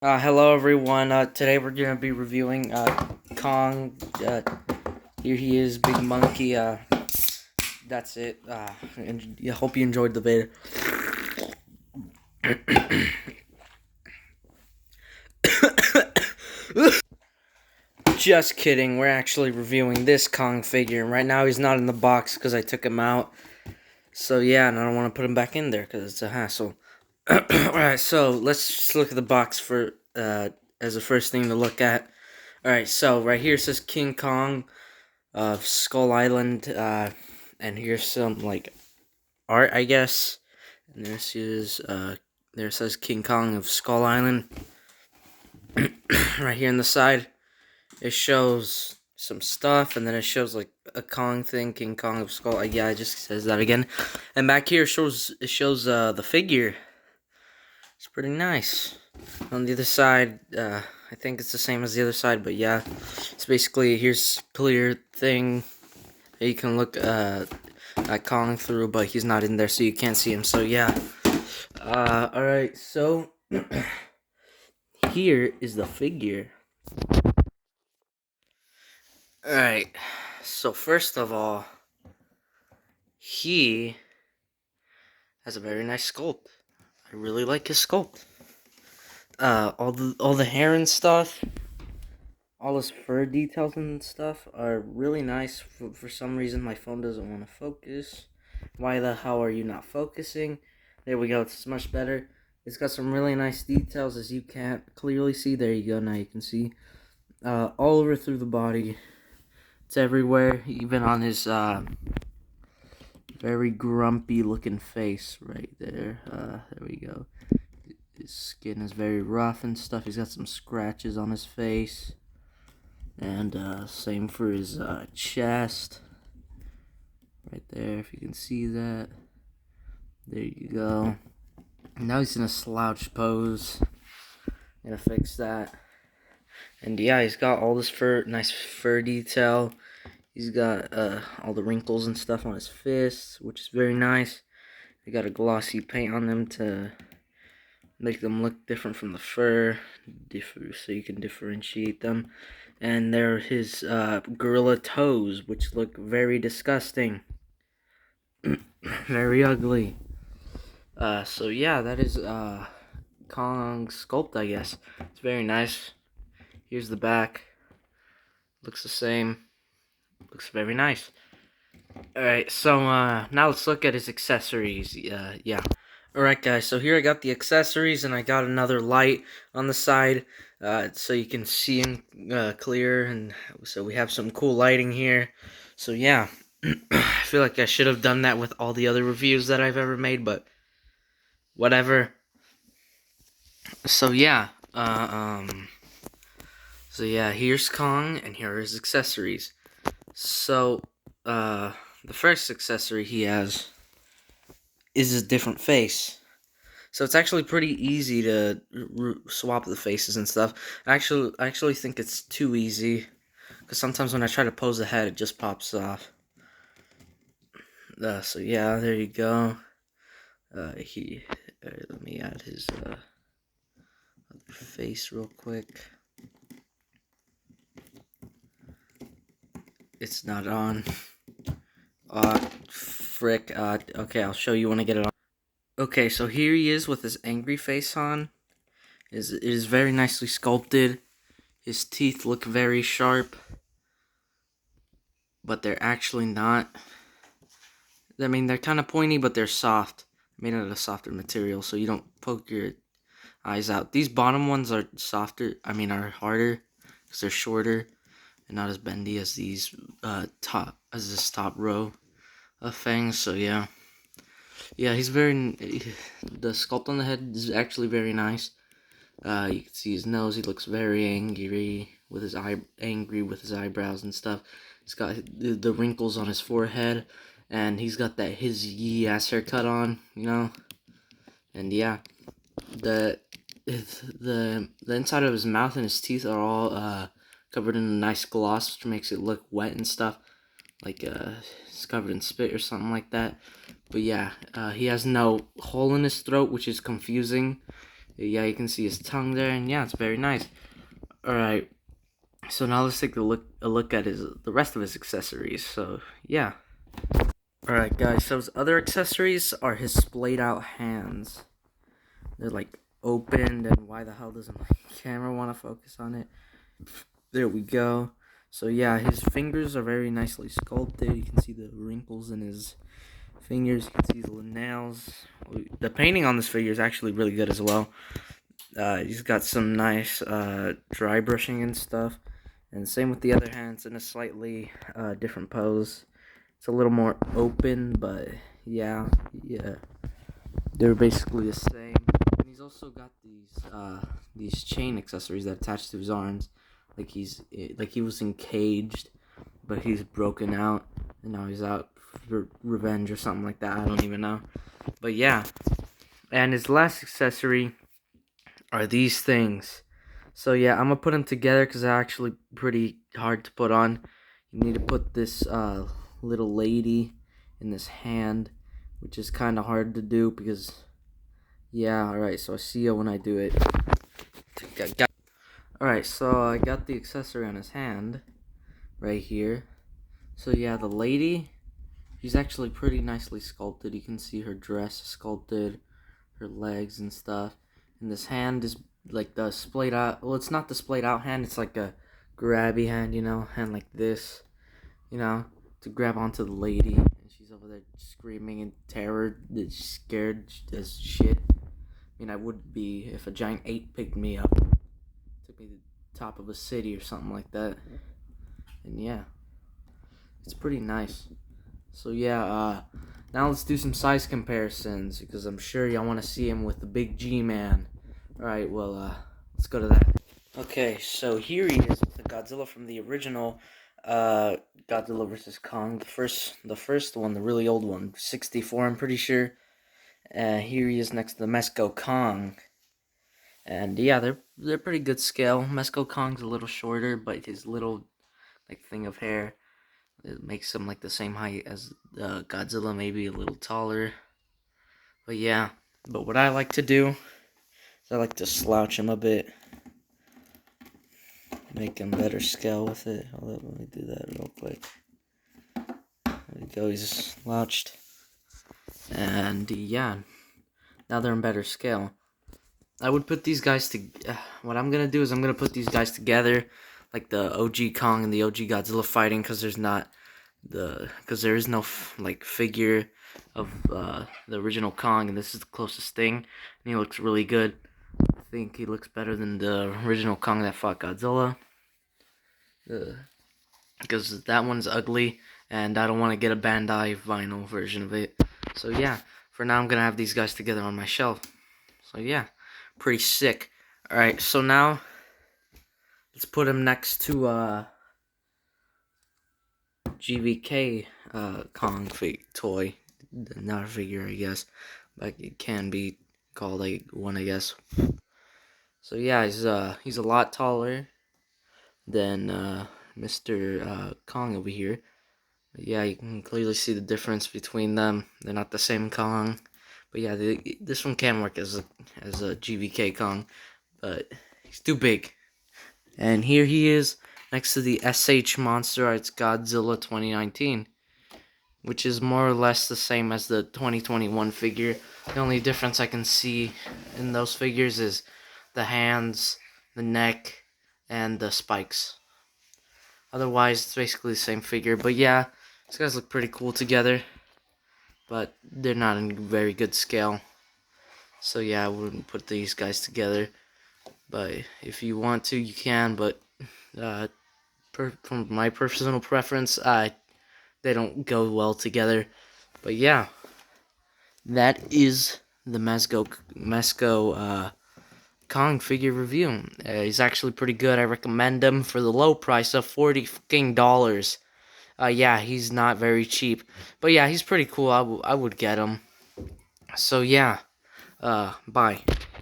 Hello everyone. Today we're gonna be reviewing Kong. Here he is, big monkey. That's it. And I hope you enjoyed the video. Just kidding. We're actually reviewing this Kong figure. Right now he's not in the box because I took him out. So yeah, and I don't want to put him back in there because it's a hassle. Alright, so let's just look at the box for as the first thing to look at. Alright, so right here it says King Kong of Skull Island, and here's some like art, I guess. And this is there it says King Kong of Skull Island. Right here on the side, it shows some stuff, and then it shows like a Kong thing, King Kong of Skull. Yeah, it just says that again. And back here it shows the figure. It's pretty nice. On the other side, I think it's the same as the other side, but yeah, it's basically here's clear thing that you can look at Kong through, but he's not in there, so you can't see him. So yeah. Alright, so here is the figure. Alright, so first of all, he has a very nice sculpt. I really like his sculpt. All the hair and stuff, all his fur details and stuff are really nice. For some reason, my phone doesn't want to focus. Why the hell are you not focusing? There we go. It's much better. It's got some really nice details, as you can't clearly see. There you go. Now you can see. All over through the body. It's everywhere, even on his very grumpy looking face right there. There we go. His skin is very rough and stuff. He's got some scratches on his face. And same for his chest. Right there, if you can see that. There you go. Now he's in a slouch pose. Gonna fix that. And yeah, he's got all this fur, nice fur detail. He's got all the wrinkles and stuff on his fists, which is very nice. They got a glossy paint on them to make them look different from the fur, so you can differentiate them. And there are his gorilla toes, which look very disgusting. Very ugly. So yeah, that is Kong's sculpt, I guess. It's very nice. Here's the back. Looks the same. Looks very nice. Alright, so now let's look at his accessories. Yeah. Alright guys, so here I got the accessories, and I got another light on the side, so you can see him clear, and so we have some cool lighting here. So yeah, I feel like I should have done that with all the other reviews that I've ever made, but whatever. So yeah, here's Kong, and here are his accessories. So, the first accessory he has is a different face. So it's actually pretty easy to swap the faces and stuff. I actually think it's too easy, because sometimes when I try to pose the head, it just pops off. So yeah, there you go. Let me add his face real quick. It's not on. Frick. Okay, I'll show you when I get it on. Okay, so here he is with his angry face on. It is very nicely sculpted. His teeth look very sharp, but they're actually not. I mean, they're kind of pointy, but they're soft. Made out of softer material, so you don't poke your eyes out. These bottom ones are softer, are harder, because they're shorter and not as bendy as these this top row of fangs. So yeah, he's the sculpt on the head is actually very nice. You can see his nose. He looks very angry with his eyebrows and stuff. He's got the wrinkles on his forehead, and he's got that his yee ass haircut on, you know. And yeah, the inside of his mouth and his teeth are all covered in a nice gloss, which makes it look wet and stuff, like it's covered in spit or something like that. But yeah, he has no hole in his throat, which is confusing. Yeah, you can see his tongue there, and yeah, it's very nice. All right, so now let's take a look at the rest of his accessories. So yeah. All right, guys. So his other accessories are his splayed out hands. They're like opened, and why the hell doesn't my camera want to focus on it? There we go. So yeah, his fingers are very nicely sculpted. You can see the wrinkles in his fingers. You can see the nails. The painting on this figure is actually really good as well. He's got some nice dry brushing and stuff. And same with the other hands in a slightly different pose. It's a little more open, but yeah, they're basically the same. And he's also got these chain accessories that attach to his arms, like he was encaged, but he's broken out, and now he's out for revenge or something like that. I don't even know, but yeah. And his last accessory are these things. So yeah, I'm gonna put them together because they're actually pretty hard to put on. You need to put this little lady in this hand, which is kind of hard to do because, yeah, alright, so I see you when I do it. Alright, so I got the accessory on his hand, right here. So yeah, the lady, she's actually pretty nicely sculpted. You can see her dress sculpted, her legs and stuff. And this hand is like the splayed out, well, it's not the splayed out hand, it's like a grabby hand, you know, hand like this, you know, to grab onto the lady. And she's over there screaming in terror, scared as shit. I mean, I would be if a giant ape picked me up, took me to the top of a city or something like that. And yeah, it's pretty nice. So yeah, now let's do some size comparisons because I'm sure y'all want to see him with the big G-Man. Alright, well, let's go to that. Okay, so here he is with the Godzilla from the original Godzilla vs. Kong. The first one, the really old one, 64, I'm pretty sure. Here he is next to the Mezco Kong. And yeah, they're pretty good scale. Mezco Kong's a little shorter, but his little like thing of hair, it makes him like the same height as Godzilla, maybe a little taller. But yeah, but what I like to do is I like to slouch him a bit, make him better scale with it. Hold up, let me do that real quick. There we go, he's slouched. And yeah, now they're in better scale. I would put these guys what I'm gonna do is I'm gonna put these guys together, like the OG Kong and the OG Godzilla fighting, because there is no like figure of the original Kong, and this is the closest thing, and he looks really good. I think he looks better than the original Kong that fought Godzilla, because that one's ugly, and I don't want to get a Bandai vinyl version of it. So yeah, for now I'm gonna have these guys together on my shelf. So yeah, pretty sick. Alright, so now let's put him next to GVK Kong toy. Not a figure, I guess, but it can be called one, I guess. So yeah, he's a lot taller than Mr. Kong over here. But yeah, you can clearly see the difference between them. They're not the same Kong. But yeah, this one can work as a GVK Kong, but he's too big. And here he is next to the SH Monster Arts Godzilla 2019, which is more or less the same as the 2021 figure. The only difference I can see in those figures is the hands, the neck, and the spikes. Otherwise, it's basically the same figure. But yeah, these guys look pretty cool together, but they're not in very good scale. So yeah, I wouldn't put these guys together. But if you want to, you can. But from my personal preference, they don't go well together. But yeah, that is the Mezco Kong figure review. He's actually pretty good. I recommend him for the low price of $40. Yeah, he's not very cheap, but yeah, he's pretty cool. I would get him. So yeah, bye.